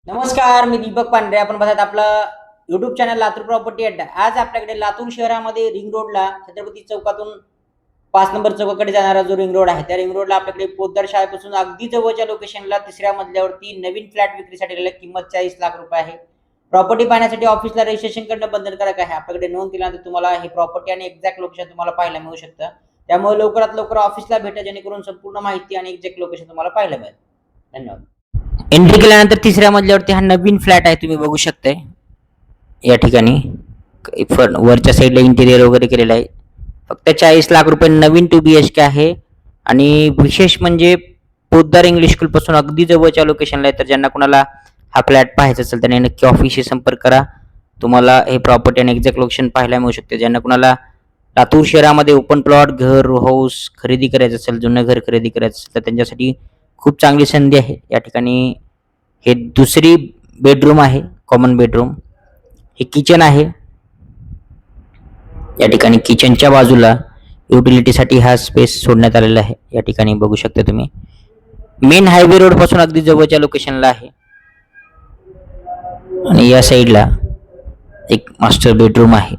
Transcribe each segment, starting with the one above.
नमस्कार, मी दीपक पांढरे. आपण बघत आपलं युट्यूब चॅनल लातूर प्रॉपर्टी अड्डा. आज आपल्याकडे लातूर शहरामध्ये रिंग रोडला छत्रपती चौकातून 5 नंबर चौकाकडे जाणारा जो रिंग रोड आहे, त्या रिंग रोडला आपल्याकडे पोद्दार शाळेपासून अगदी जवळच्या लोकेशनला 3ऱ्या मजल्यावरती नवीन फ्लॅट विक्रीसाठी आलेला आहे. किंमत 40 लाख रुपये आहे. प्रॉपर्टी पाहण्यासाठी ऑफिसला रजिस्ट्रेशन करणं बंधनकारक आहे. आपल्याकडे नोंद केल्यानंतर तुम्हाला ही प्रॉपर्टी आणि एक्झॅक्ट लोकेशन तुम्हाला पाहायला मिळू शकतं. त्यामुळे लवकरात लवकर ऑफिसला भेटा, जेणेकरून संपूर्ण माहिती आणि एक्झॅक्ट लोकेशन तुम्हाला पाहायला मिळेल. धन्यवाद. एंट्री केल्यानंतर 3ऱ्या मजल्यावरती हा नवीन फ्लॅट आहे, तुम्ही बघू शकताय. या ठिकाणी वरच्या साईडला इंटिरियर वगैरे केलेलं आहे. फक्त 40 लाख रुपये नवीन 2 BHK आहे. आणि विशेष म्हणजे पोद्दार इंग्लिश स्कूल पासून अगदी जवळच्या लोकेशनला आहे. तर ज्यांना कोणाला हा फ्लॅट पाहायचा असेल त्याने नक्की ऑफिसशी संपर्क करा. तुम्हाला हे प्रॉपर्टी आणि एक्झॅक्ट लोकेशन पाहायला मिळू शकते. ज्यांना कोणाला लातूर शहरामध्ये ओपन प्लॉट, घर, हाऊस खरेदी करायचं असेल, जुनं घर खरेदी करायचं असेल, तर त्यांच्यासाठी खूप चांगली संधी आहे. या ठिकाणी हे दुसरी बेडरूम आहे, कॉमन बेडरूम. हे किचन आहे. या ठिकाणी किचनच्या बाजूला युटिलिटीसाठी हा स्पेस सोडण्यात आलेला आहे. या ठिकाणी बघू शकता तुम्ही. मेन हायवे रोड पासून अगदी जवळच्या लोकेशनला आहे. आणि या साईडला एक मास्टर बेडरूम आहे.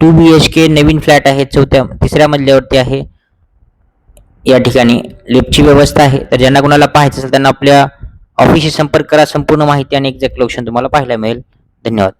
2 BHK नवीन फ्लॅट आहे. 3ऱ्या मजल्यावरती आहे. या ठिकाणी लिफ्टची व्यवस्था आहे. तर ज्यांना कोणाला पाहायचं असेल त्यांना आपल्या ऑफिसशी संपर्क करा. संपूर्ण माहिती आणि एक्झॅक्ट लोकेशन तुम्हाला पाहायला मिळेल. धन्यवाद.